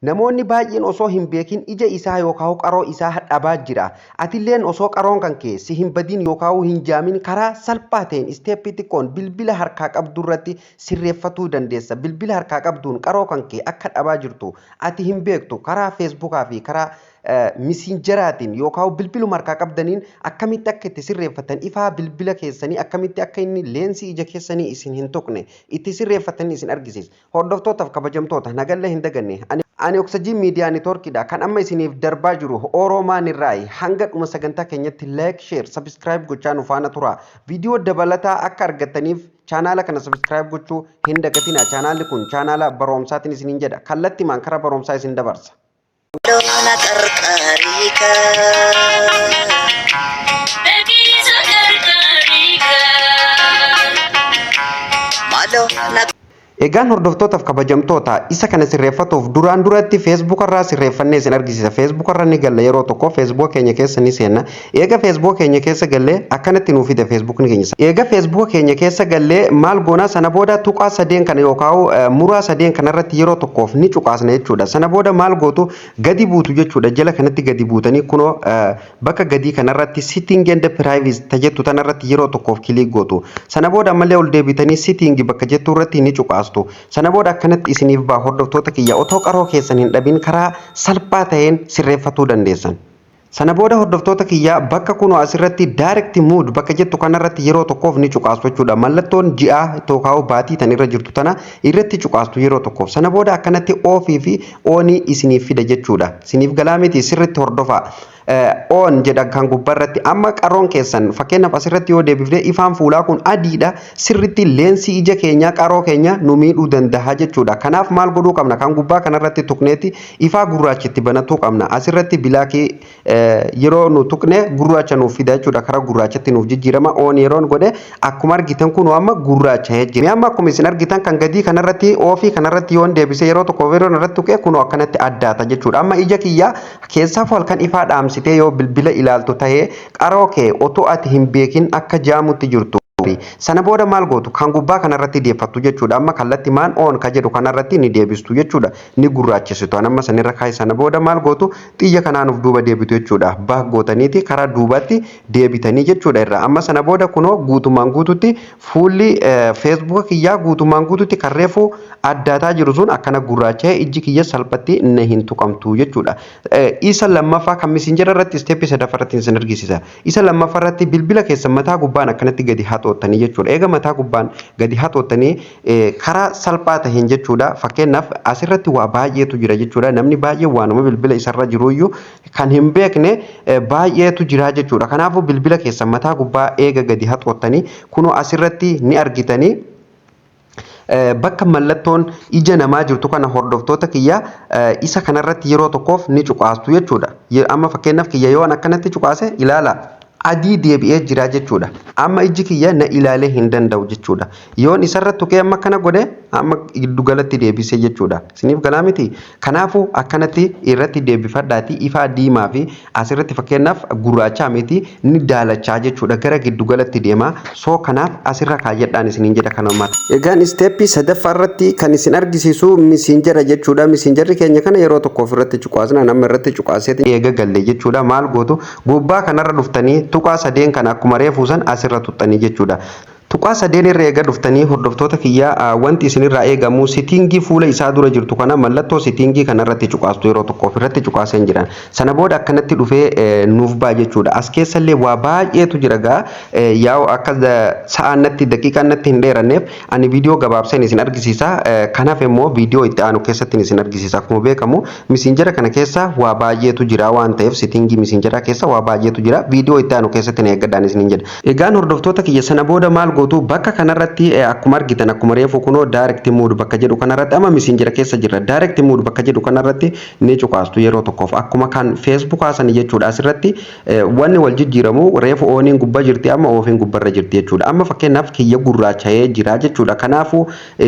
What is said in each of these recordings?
namoonni baay'een osoo hin beekin ija isaa yookaan qaroo isaa hadhabaa jira. Atilleen osoo qaroon kan kee si hin badin yookaan hin jaamin karaa salphaa ta'een isteeppii xiqqoon bilbila harkaa qabdu irratti sirreeffatuu dandeessa. Bilbila harkaa qabduun qaroo kan kee akka dhabaa jirtu ati hin beektu karaa feesbuukaa fi karaa misinjeraatiin yookaan bilbiluma harkaa qabdaniin akkamitti akka itti sirreeffatan ifaa bilbila keessanii akkamitti akka inni leensii ija keessanii isin hin tuqne itti sirreeffatanii isin argisiisa. Hordoftootaaf kabajamtoota nagallee hin daganne. Ani Oxygen Media Networkidha kan amma isiniif darbaa jiru Oromaan irraa hanga dhuma sagantaa keenyatti like, share, subscribe gochaa nu faana tura. Viidiyoo dabalataa akka argataniif chaanaala kana subscribe gochuu hin dagatina. Chaanaalli kun chaanaala barumsaatiin isiniin jedha. Kallattiimaan karaa barumsaa isin dabarsa. Dona terkarika Begitu terkarika Malo Egaan hordoftootaaf kabajamtoota isa kana sirreeffatuuf duraan duratti Facebook irraa sirreeffannee isin argisiisa. Facebook irra ni galla yeroo tokko Facebook keenya keessa ni seenna. Eega Facebook keenya keessa gallee akkanatti nuuf fida Facebook ni keenya. Eega Facebook keenya keessa gallee maal goona sana booda tuqaa sadeen kana yookaan muraa sadeen kana irratti yeroo tokkoof ni cuqaasna jechuudha. Sana booda maal gootu gadi buutu jechuudha. Jala kanatti gadi buutanii kunoo bakka gadii kana irratti setting and privacy tajettu tana irratti yeroo tokkoof kilik gootu. Sana booda ammallee ol deebitanii setting bakka jettu irratti ni cuqaasu. Sana booda akkanatti isiniif baa hordoftoota kiyya otoo qaroo keessan hin dhabin karaa salphaa ta'een sirreeffatuu dandeessan. Sana booda hordoftoota kiyya bakka kunoo asirratti direct mood bakka jettu kanarratti yeroo tokkoof ni cuqaastu jechuudha. Mallattoon ji'a tokkoo baatii tan irra jirtu tana irratti cuqaastu yeroo tokkoof. Sana booda akkanatti oofii fi oonii isiniif fida jechuudha. Isiniif galaa miti sirriitti hordofaa. On jedha kan gubbarratti amma qaroon keessan fakkeenyaaf asirratti yoo deebifne ifaan fuulaa kun adiidha sirriitti leensii ija keenyaa qaroo keenya nu miidhuu danda'a jechuudha. Kanaaf maal godhuu qabna kan gubbaa kanarratti tuqneeti ifaa gurraachitti banachuu qabna. Asirratti bilaakii yeroo nu tuqne gurraacha nuuf fida jechuudha. Karaa gurraachatti nuuf jijjiirama. On yeroon godhe akkuma argitan kun amma gurraacha'ee jira. Amma akkuma isin argitan kan gadii kanarratti ofii kanarratti yoon deebise yeroo tokko yeroo irratti tuqe kun akkanatti addaata jechuudha. Amma ija kiyyaa keessaa halkan ifaa dhaamsitee yoo bilbila ilaaltu ta'ee qaroo kee otoo ati hin beekin akka jaamutti jirtu. Sana booda maal gootu kan gubbaa kanarratti deeffattu jechuudha. Amma kallatti maan on ka jedhu kanarratti ni deebistu jechuudha. Ni gurraachisitu. Amma sanirra kaa'e sana booda maal gootu xiyya kanaan of duuba deebitu jechuudha. Baak gootaniiti karaa duubatti deebitanii jechuudha irra. Amma sana booda kunoo guutumaan guututti fuulli Facebook kiyyaa guutumaan guututti kan reefu addaataa jiru sun akkana gurraacha'ee ijji kiyya salphatti na hin tuqamtu jechuudha. Isa lammaffaa kan Messenger irratti step sadaffaratti isin argisiisa. Isa lammaffaa irratti bilbila keessa mataa gubbaan akkanatti gadi haxoottanii jechuudha. Eega mataa gubbaan gadi haxoottanii karaa salphaa ta'een jechuudha. Fakkeenyaaf asirratti waa baay'eetu jira jechuudha. Namni baay'ee waanuma bilbila isarra jiruyyuu kan hin beekne baay'eetu jira jechuudha. Kanaafuu bilbila keessa mataa gubbaa eega gadi haxoottanii kunoo asirratti ni argitanii. Bakka mallattoon ija namaa jirtu kana hordoftoota kiyya isa kanarratti yeroo tokkoof ni cuqaastu jechuudha. Amma fakkeenyaaf kiyya yoo akkanatti cuqaase ilaala. Adii deebi'ee jira jechuudha. Amma iji kiyya na ilaalee hin danda'u jechuudha. Yoon isarratti tuqee amma kana godhe amma giddu galatti deebisee jechuudha. Isiniif galaa miti. Kanaafuu akkanatti irratti deebifadhaati ifaa diimaa fi asirratti fakkeenyaaf gurraachaa miti ni daalachaa jechuudha. Gara giddu galatti deema. Soo kanaaf asirra kaayyadhaan isiniin jedha kanuma. Egaan isteeppii sadaffaa irratti kan isin argisiisu Messenger jechuudha. Messengerri keenya kana yeroo tokkoof irratti cuqaasna nama irratti cuqaaseeti eega galle jechuudha. Maal gootu gubbaa kanarra dhuftanii tuqaa sadeen kana akkuma reefuusan asirra tuxxanii jechuudha. Tuqaa sadeen irra eega dhuftanii hordoftoota kiyyaa wanti isinirraa eegamu settingii fuula isaa dura jirtu kana mallattoo settingii kanarratti cuqaastu yeroo tokkoof irratti cuqaasan jiran. Sana booda akkanatti dhufee nuuf baa jechuudha. As keessallee waa baay'eetu jira gaa yaa'u akka sa'aannatti daqiiqaannatti hin dheeranneef ani viidiyoo gabaabsan isin argisiisa. Kanaaf immoo viidiyoo itti aanu keessatti isin argisiisa. Akkuma beekamu Messenger kana keessa waa baay'eetu jira waan ta'eef settingii Messenger keessa waa baay'eetu jira. Viidiyoo itti aanu keessatti na eeggadhaan isin jedha. Egaan hordoftoota kiyya sana booda maal gootu bakka kanarratti akkuma argitan akkuma reefu kunoo direct mood bakka jedhu kanarratti amma Messenger keessa jira. Direct mood bakka jedhu kanarratti ni cuqaastu yeroo tokkoof akkuma kan Facebook haasan jechuudha. Asirratti wanni wal jijjiiramu reefu ooniin gubbaa jirti amma oofiin gubbarra jirti jechuudha. Amma fakkeenyaaf kiyya gurraacha'ee jira jechuudha. Kanaafuu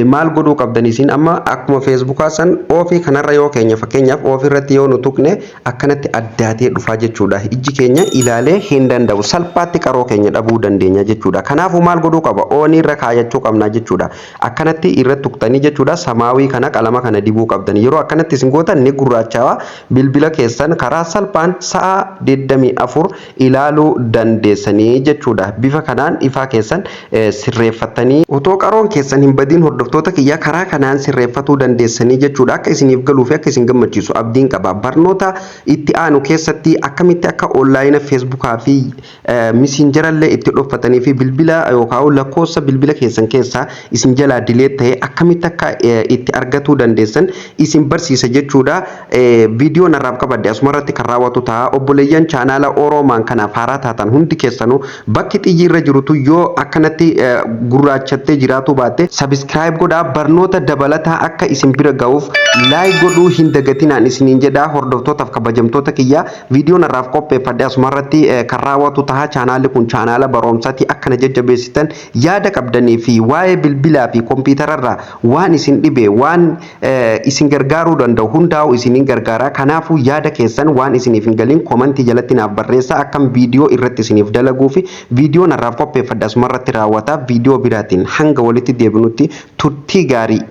maal godhuu qabdanisiin amma akkuma Facebook haasan oofii kanarra yoo keenya fakkeenyaaf oofirratti yoo nu tuqne akkanatti addaatee dhufaa jechuudha. Ijji keenya ilaalee hin danda'u salphaatti qaroo keenya dhabuu dandeenya jechuudha. Kanaafuu maal godhuu godhuu qaba. Oonii irra kaayachuu qabna jechuudha. Akkanatti irra tuqxanii jechuudha. Samaawii kana qalama kana dibuu qabdan. Yeroo akkanatti isin gootan ni gurraachaawa. Bilbila keessan karaa salphaan sa'a 24 ilaaluu dandeessanii jechuudha. Bifa kanaan ifaa keessan sirreeffattanii otoo qaroon keessan hin badin hordoftoota kiyya karaa kanaan sirreeffatuu dandeessanii jechuudha. Akka isiniif galuu fi akka isin gammachiisu abdiin qaba. Barnoota itti aanu keessatti akkamitti akka onlaayina feesbuukaa fi misinjarallee itti dhoffatanii fi bilbila yookaan lakkoofsa bilbila keessan keessaa isin jalaa dileet ta'e akkamitti akka itti argatuu dandeessan isin barsiisa jechuudha. Viidiyoo narraaf qabadde asumarratti kan raawwatu ta'a. Obboleeyyan chaanaala Oromaan kanaaf haaraa taatan hundi keessanuu bakki xiyyi irra jirutu yoo akkanatti gurraachattee jiraatu baatte sabiskiraayib godhaa. Barnoota dabalataa akka isin bira ga'uuf laayik godhuu hin dagatinaan isiniin jedhaa. Hordoftootaaf kabajamtoota kiyya viidiyoo narraaf qopheeffadde asumarratti kan raawwatu ta'a. Chaanaalli kun chaanaala barumsaati. Akkana jajjabeessitan yaada qabdanii fi waa'ee bilbilaa fi kompiitararraa waan isin dhibe waan isin gargaaruu danda'u hundaa'u isiniin gargaara. Kanaafuu yaada keessan waan isiniif hin galin komentii jalatti naaf barreessaa. Akkam viidiyoo irratti isiniif dalaguu fi viidiyoo narraaf qopheeffadde asumarratti raawwata. Viidiyoo biraatiin hanga walitti deebinutti turtii gaarii.